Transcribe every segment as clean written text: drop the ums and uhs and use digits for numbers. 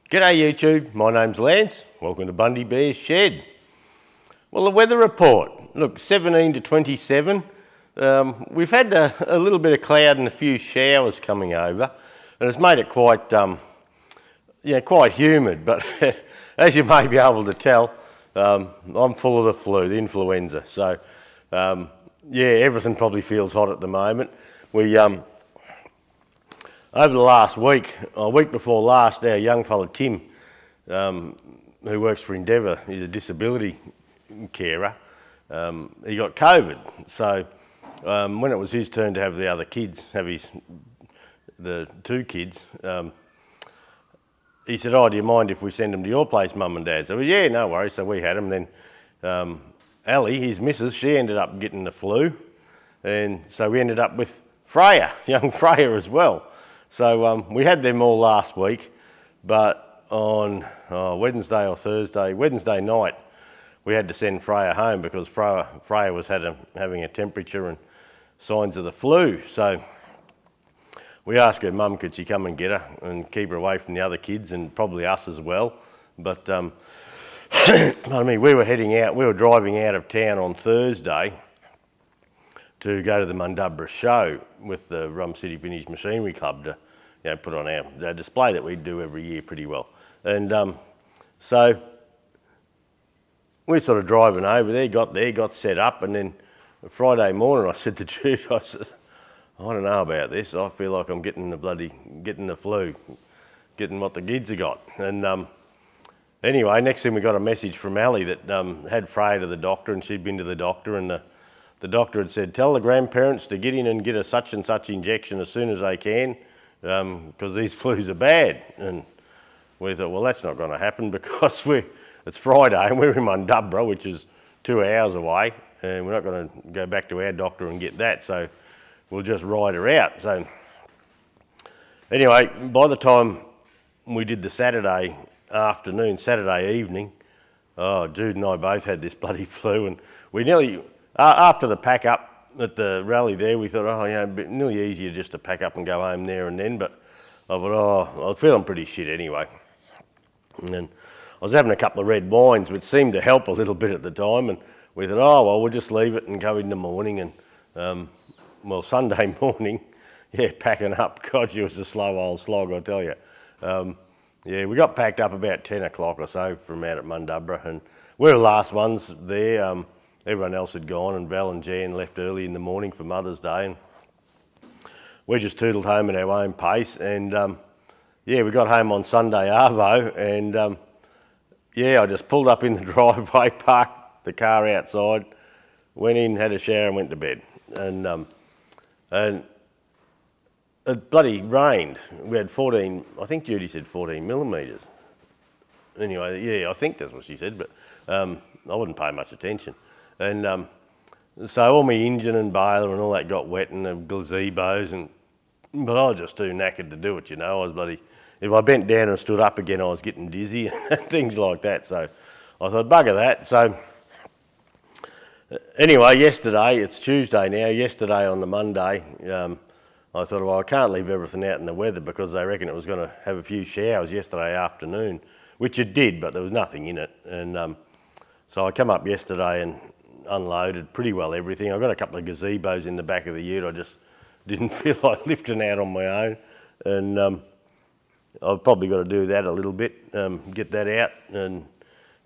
G'day YouTube, my name's Lance. Welcome to Bundy Bear's Shed. Well, the weather report, look, 17 to 27. We've had a little bit of cloud and a few showers coming over, and it's made it quite humid, but as you may be able to tell, I'm full of the flu, the influenza. So, everything probably feels hot at the moment. We over the last week, a week before last, our young fella Tim, who works for Endeavour, he's a disability carer, he got COVID. So when it was his turn to have the other kids, the two kids, he said, "Oh, do you mind if we send them to your place, Mum and Dad?" So we, yeah, no worries. So we had them. Then Ali, his missus, she ended up getting the flu, and so we ended up with Freya, young Freya as well. So we had them all last week, but on Wednesday night, we had to send Freya home because Freya was having a temperature and signs of the flu. So we asked her mum, could she come and get her and keep her away from the other kids and probably us as well. But pardon me, we were driving out of town on Thursday to go to the Bundy show with the Rum City Vintage Machinery Club to put on our display that we do every year pretty well. And so we're sort of driving over there, got set up, and then Friday morning I said to Jude, I said, I don't know about this, I feel like I'm getting the flu, getting what the kids have got. And anyway, next thing we got a message from Ali that had Freya to the doctor, and she'd been to the doctor, and the doctor had said, tell the grandparents to get in and get a such and such injection as soon as they can, because these flus are bad. And we thought, well, that's not going to happen because it's Friday and we're in Bundy, which is 2 hours away, and we're not going to go back to our doctor and get that, so we'll just ride her out. So anyway, by the time we did the Saturday evening, Jude and I both had this bloody flu, and we nearly, after the pack up at the rally there, we thought, nearly easier just to pack up and go home there and then, but I thought, I was feeling pretty shit anyway. And then I was having a couple of red wines, which seemed to help a little bit at the time, and we thought, we'll just leave it and go in the morning. And Sunday morning, packing up, God, it was a slow old slog, I tell you. We got packed up about 10 o'clock or so from out at Bundy, and we were the last ones there. Everyone else had gone, and Val and Jan left early in the morning for Mother's Day, and we just tootled home at our own pace. And we got home on Sunday arvo, and I just pulled up in the driveway, parked the car outside, went in, had a shower and went to bed. And it bloody rained. We had 14, I think Judy said 14 millimetres. Anyway, I think that's what she said, but I wouldn't pay much attention. And so all my engine and baler and all that got wet, and the gazebos, but I was just too knackered to do it, I was bloody, if I bent down and stood up again, I was getting dizzy and things like that. So I thought, bugger that. So anyway, yesterday, it's Tuesday now, yesterday on the Monday, I thought, well, I can't leave everything out in the weather because they reckon it was going to have a few showers yesterday afternoon, which it did, but there was nothing in it. And so I come up yesterday and unloaded pretty well everything. I got a couple of gazebos in the back of the ute. I just didn't feel like lifting out on my own. And I've probably got to do that a little bit, get that out and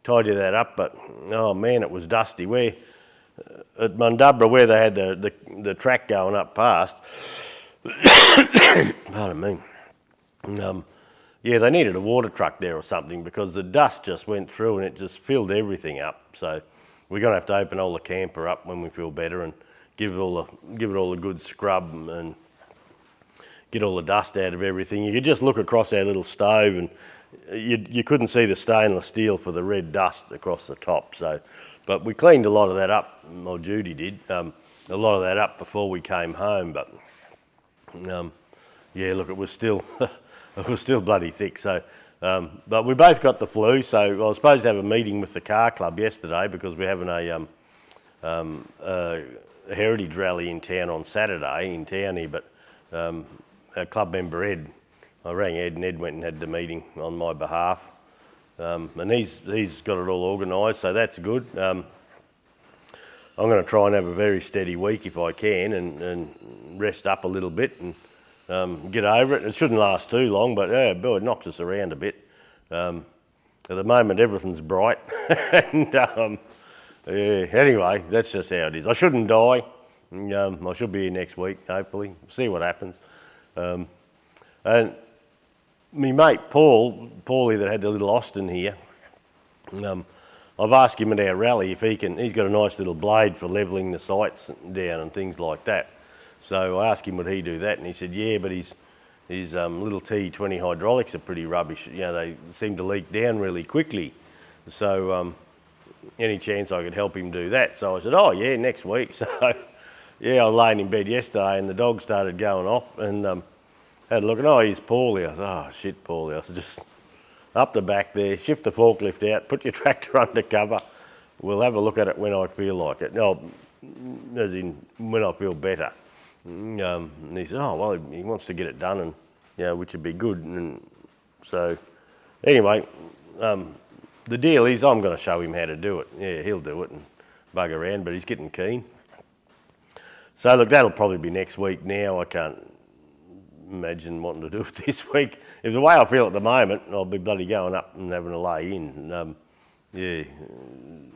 tidy that up. But, oh man, it was dusty. At Bundy, where they had the track going up past, pardon me, they needed a water truck there or something because the dust just went through and it just filled everything up. So we're going to have to open all the camper up when we feel better and give it all a good scrub and get all the dust out of everything. You could just look across our little stove and you couldn't see the stainless steel for the red dust across the top. So, but we cleaned a lot of that up, or Judy did, a lot of that up before we came home. But look, it was still bloody thick. So, but we both got the flu. So I was supposed to have a meeting with the car club yesterday because we're having a heritage rally in town on Saturday in town here. But our club member Ed I rang Ed, and Ed went and had the meeting on my behalf. And he's got it all organised, so that's good. I'm going to try and have a very steady week if I can, and rest up a little bit and get over it. It shouldn't last too long, but yeah, boy, it knocks us around a bit. At the moment, everything's bright, and yeah, anyway, that's just how it is. I shouldn't die. I should be here next week, hopefully. See what happens. And me mate Paulie that had the little Austin here, I've asked him at our rally if he can. He's got a nice little blade for levelling the sights down and things like that. So I asked him would he do that, and he said yeah, but his little T20 hydraulics are pretty rubbish. You know, they seem to leak down really quickly. So any chance I could help him do that? So I said, oh yeah, next week. So yeah, I was laying in bed yesterday and the dog started going off, and had a look, and oh, here's Paulie. I said, oh shit, Paulie. I said, just up the back there, shift the forklift out, put your tractor under cover. We'll have a look at it when I feel like it. No, as in when I feel better. And he said, oh, well, he wants to get it done, and you know, which would be good. And so, anyway, the deal is I'm going to show him how to do it. Yeah, he'll do it and bug around, but he's getting keen. So look, that'll probably be next week now. I can't imagine wanting to do it this week. If the way I feel at the moment, I'll be bloody going up and having a lay in. Yeah,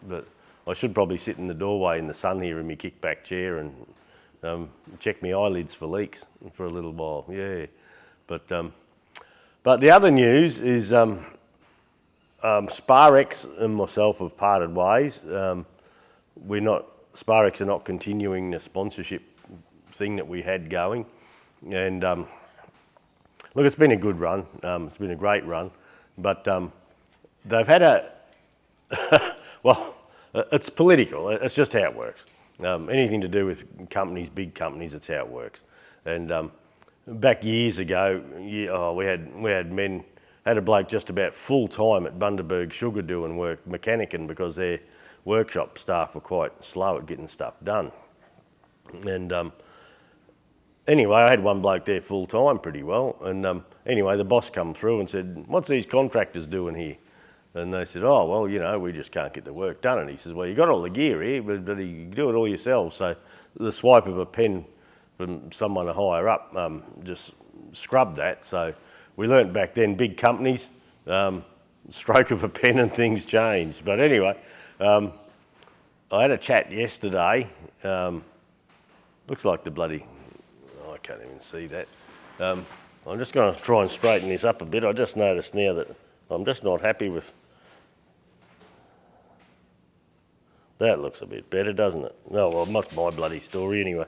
but I should probably sit in the doorway in the sun here in my kickback chair and check my eyelids for leaks for a little while. Yeah, but the other news is Sparex and myself have parted ways. Sparex are not continuing the sponsorship thing that we had going, and look, it's been a good run. It's been a great run, but they've had a well, it's political. It's just how it works. Anything to do with companies, big companies, it's how it works. And back years ago, we had a bloke just about full time at Bundy Bear Sugar doing work, mechanicking, because their workshop staff were quite slow at getting stuff done. And anyway, I had one bloke there full time pretty well. And anyway, the boss come through and said, what's these contractors doing here? And they said, oh, well, you know, we just can't get the work done. And he says, well, you got all the gear here, but you do it all yourselves. So the swipe of a pen from someone higher up just scrubbed that. So we learnt back then, big companies, stroke of a pen and things changed. But anyway, I had a chat yesterday. Looks like the bloody, oh, I can't even see that. I'm just going to try and straighten this up a bit. I just noticed now that I'm just not happy with, that looks a bit better, doesn't it? No, well, that's my bloody story anyway.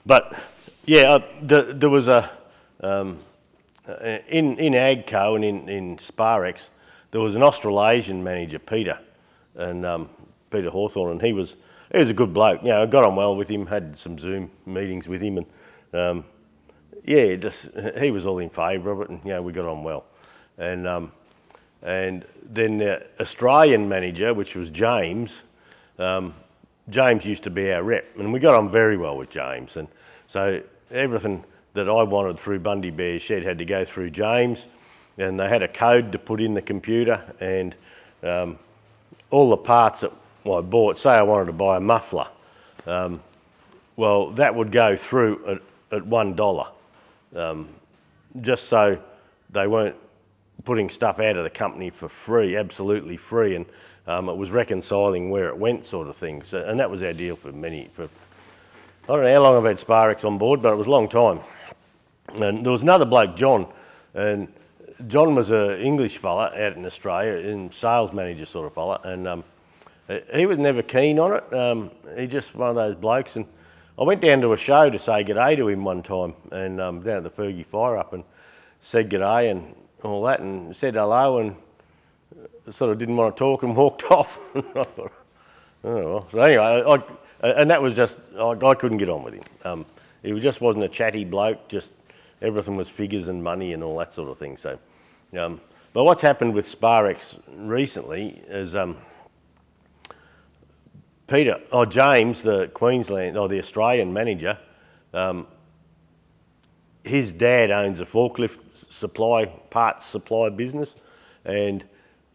But yeah, there was a, in AGCO and in Sparex, there was an Australasian manager, Peter, and Peter Hawthorne, and he was a good bloke. You know, I got on well with him, had some Zoom meetings with him, and yeah, he was all in favour of it, and you know, we got on well. And then the Australian manager, which was James, James used to be our rep, and we got on very well with James. And so everything that I wanted through Bundy Bear Shed had to go through James, and they had a code to put in the computer, and all the parts that I bought, say I wanted to buy a muffler, well, that would go through at $1, just so they weren't putting stuff out of the company for free, absolutely free, and it was reconciling where it went, sort of thing. So, and that was our deal for I don't know how long I've had Sparex on board, but it was a long time. And there was another bloke, John, and John was an English fella out in Australia, sales manager sort of fella, and he was never keen on it. He just one of those blokes, and I went down to a show to say g'day to him one time, and down at the Fergie Fire Up, and said g'day and all that, and said hello, and sort of didn't want to talk and walked off. I thought, oh well. So anyway, and that was just, I couldn't get on with him. He just wasn't a chatty bloke, just everything was figures and money and all that sort of thing. So, but what's happened with Sparex recently is James, the Queensland, or the Australian manager, his dad owns a forklift parts supply business, and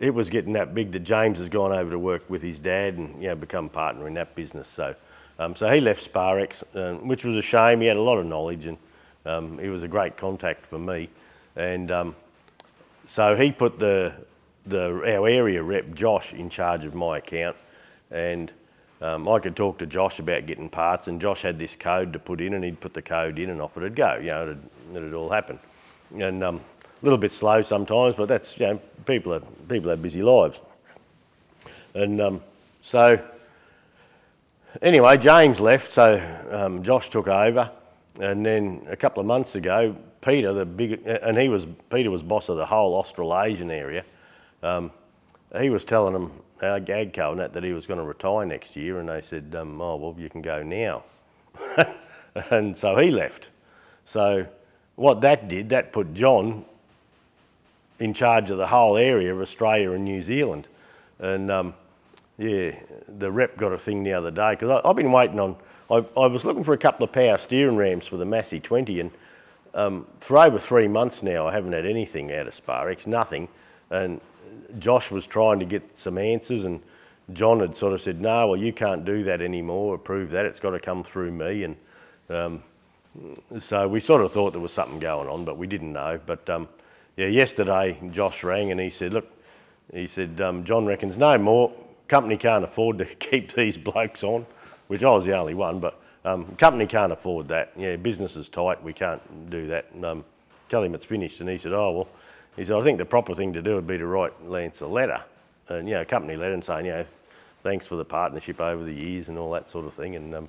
it was getting that big that James has gone over to work with his dad and become partner in that business. So, so he left Sparex, which was a shame. He had a lot of knowledge, and he was a great contact for me. And so he put our area rep Josh in charge of my account, and I could talk to Josh about getting parts, and Josh had this code to put in, and he'd put the code in, and off it'd go. It'd all happen. And a little bit slow sometimes, but that's people have busy lives. And so anyway, James left, so Josh took over, and then a couple of months ago, Peter, Peter was boss of the whole Australasian area. He was telling them, our Agco and that he was going to retire next year, and they said, oh, well, you can go now. And so he left. So what that did, that put John in charge of the whole area of Australia and New Zealand. And the rep got a thing the other day, because I've been waiting on, I was looking for a couple of power steering rams for the Massey 20, and for over 3 months now, I haven't had anything out of Sparex, nothing. And Josh was trying to get some answers, and John had sort of said, no, well, you can't do that anymore, approve that, it's got to come through me. And so we sort of thought there was something going on, but we didn't know. But yesterday Josh rang, and he said, look, John reckons no more, company can't afford to keep these blokes on, which I was the only one, but company can't afford that. Business is tight, we can't do that. And tell him it's finished. And he said, oh, well, he said, I think the proper thing to do would be to write Lance a letter, and a company letter, and saying, thanks for the partnership over the years and all that sort of thing, and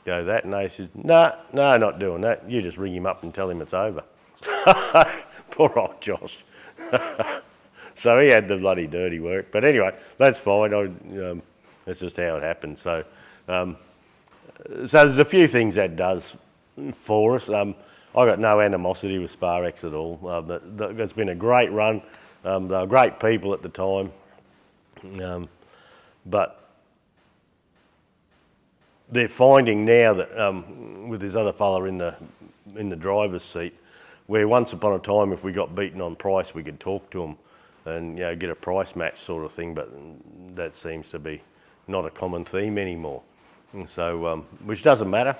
go that. And they said, no, not doing that. You just ring him up and tell him it's over. Poor old Josh. So he had the bloody dirty work. But anyway, that's fine. That's just how it happened. So, so there's a few things that does for us. I got no animosity with Sparex at all. It's been a great run. They were great people at the time, but they're finding now that with this other fella in the driver's seat, where once upon a time, if we got beaten on price, we could talk to them and get a price match sort of thing. But that seems to be not a common theme anymore. And so, which doesn't matter.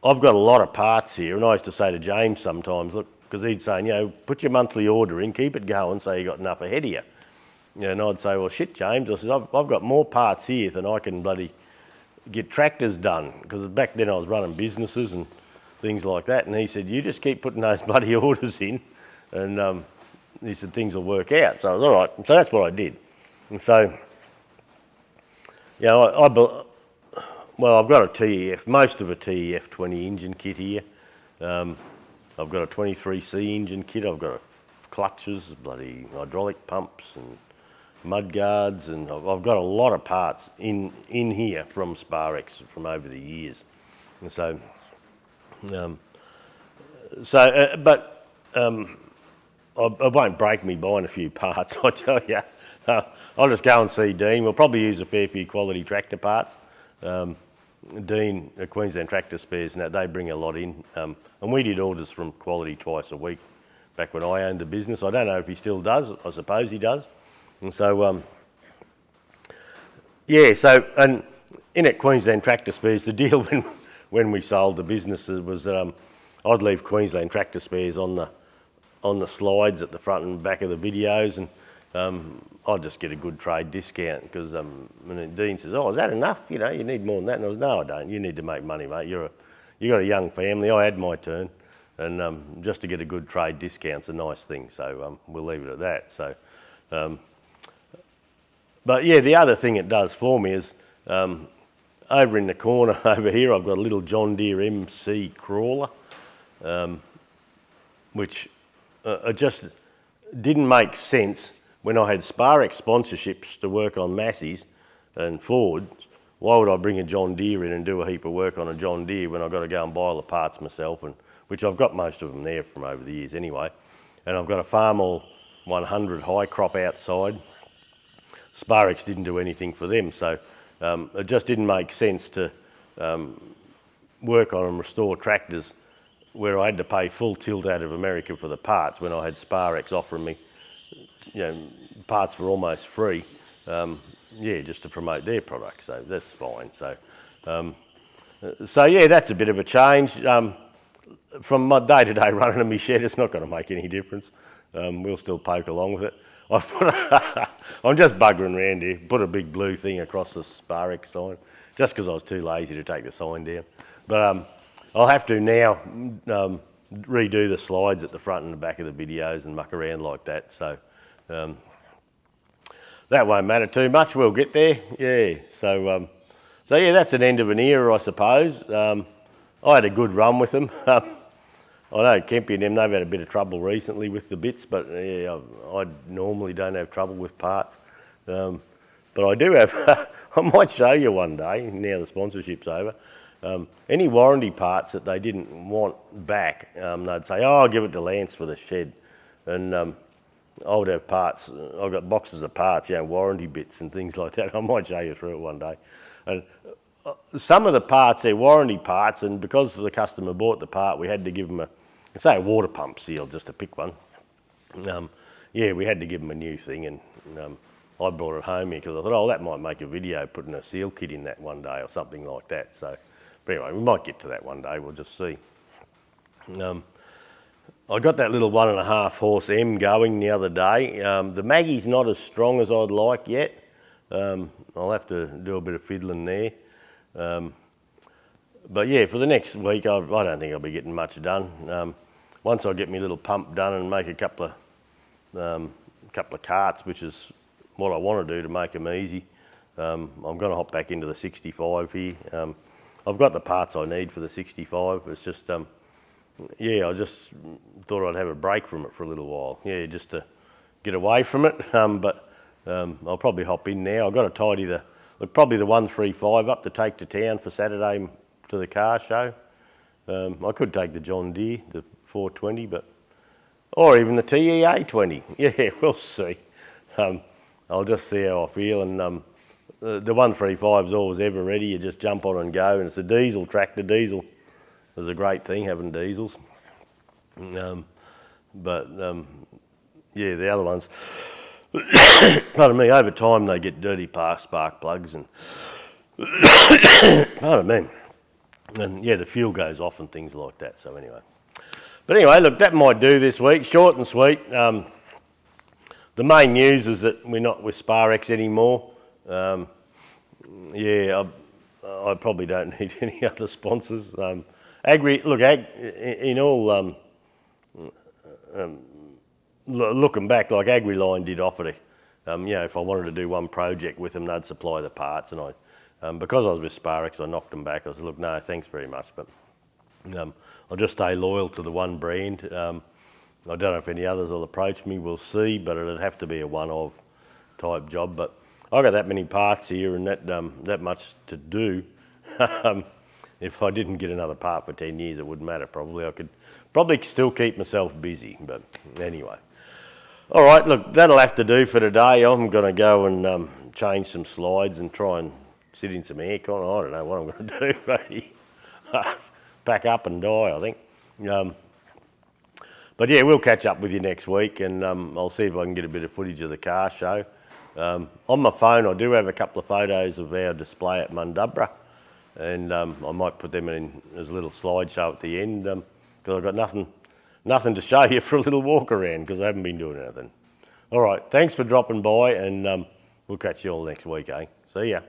I've got a lot of parts here, and I used to say to James sometimes, look, because he'd say, put your monthly order in, keep it going so you got enough ahead of you. And I'd say, well, shit, James, I said, I've got more parts here than I can bloody get tractors done, because back then I was running businesses and things like that. And he said, you just keep putting those bloody orders in, and he said, things will work out. So I was all right. So that's what I did. And so, well, I've got a TEF, most of a TEF 20 engine kit here. I've got a 23C engine kit. I've got clutches, bloody hydraulic pumps and mud guards, and I've got a lot of parts in here from Sparex from over the years. And so, I won't break me buying a few parts, I tell you. I'll just go and see Dean. We'll probably use a fair few quality tractor parts. Dean, Queensland Tractor Spares, and they bring a lot in. And we did orders from Quality twice a week back when I owned the business. I don't know if he still does. I suppose he does. And so, and in at Queensland Tractor Spares, the deal when we sold the businesses was that I'd leave Queensland Tractor Spares on the slides at the front and back of the videos, and I'd just get a good trade discount, because Dean says, oh, is that enough? You need more than that. And I was, no, I don't. You need to make money, mate. You got a young family. I had my turn, and just to get a good trade discount's a nice thing. So we'll leave it at that. So, but yeah, the other thing it does for me is over in the corner over here, I've got a little John Deere MC crawler, which just didn't make sense. When I had Sparex sponsorships to work on Masseys and Fords, why would I bring a John Deere in and do a heap of work on a John Deere when I've got to go and buy all the parts myself, and which I've got most of them there from over the years anyway. And I've got a Farmall 100 high crop outside. Sparex didn't do anything for them, so it just didn't make sense to work on and restore tractors where I had to pay full tilt out of America for the parts when I had Sparex offering me, parts for almost free. Yeah, just to promote their product, so that's fine. So yeah, that's a bit of a change. From my day-to-day running in my shed, it's not going to make any difference. We'll still poke along with it. I'm just buggering around here. Put a big blue thing across the Sparex sign, just because I was too lazy to take the sign down. But I'll have to now redo the slides at the front and the back of the videos and muck around like that. So that won't matter too much. We'll get there. Yeah. So yeah, that's an end of an era, I suppose. I had a good run with them. I know Kempy and them, they've had a bit of trouble recently with the bits, but yeah, I normally don't have trouble with parts. But I do have, I might show you one day, now the sponsorship's over, any warranty parts that they didn't want back, they'd say, oh, I'll give it to Lance for the shed. And I would have parts, I've got boxes of parts, warranty bits and things like that. I might show you through it one day. And some of the parts, they're warranty parts, and because the customer bought the part, we had to give them say a water pump seal, just to pick one. Yeah, we had to give them a new thing, and I brought it home here because I thought, oh, that might make a video putting a seal kit in that one day or something like that. So, but anyway, we might get to that one day, we'll just see. I got that little 1.5 horse M going the other day. The Maggie's not as strong as I'd like yet. I'll have to do a bit of fiddling there. But yeah, for the next week, I don't think I'll be getting much done. Once I get my little pump done and make a couple of carts, which is what I want to do to make them easy, I'm going to hop back into the 65 here. I've got the parts I need for the 65. It's just, yeah, I just thought I'd have a break from it for a little while. Yeah, just to get away from it. But I'll probably hop in now. I've got to tidy probably the 135 up to take to town for Saturday to the car show. I could take the John Deere, the 420, or even the TEA 20. Yeah, we'll see. I'll just see how I feel. And the 135 is always ever ready. You just jump on and go, and it's a diesel tractor. Diesel is a great thing, having diesels. Yeah, the other ones, pardon me, over time they get dirty spark plugs and pardon me. And yeah, the fuel goes off and things like that. So anyway, look, that might do this week. Short and sweet. The main news is that we're not with Sparex anymore. Yeah, I probably don't need any other sponsors. Looking back, like AgriLine did offer to, if I wanted to do one project with them, they'd supply the parts, and because I was with Sparex, I knocked them back. I said, look, no, thanks very much, but I'll just stay loyal to the one brand. I don't know if any others will approach me, we'll see, but it'd have to be a one-off type job. But I've got that many parts here and that much to do. If I didn't get another part for 10 years, it wouldn't matter probably. I could probably still keep myself busy, but anyway. All right, look, that'll have to do for today. I'm going to go and change some slides and try and sit in some aircon. I don't know what I'm going to do, buddy. Pack up and die, I think. But yeah, we'll catch up with you next week, and I'll see if I can get a bit of footage of the car show. On my phone, I do have a couple of photos of our display at Mundubbera, and I might put them in as a little slideshow at the end, because I've got nothing to show you for a little walk around, because I haven't been doing anything. All right, thanks for dropping by, and we'll catch you all next week, eh? See ya.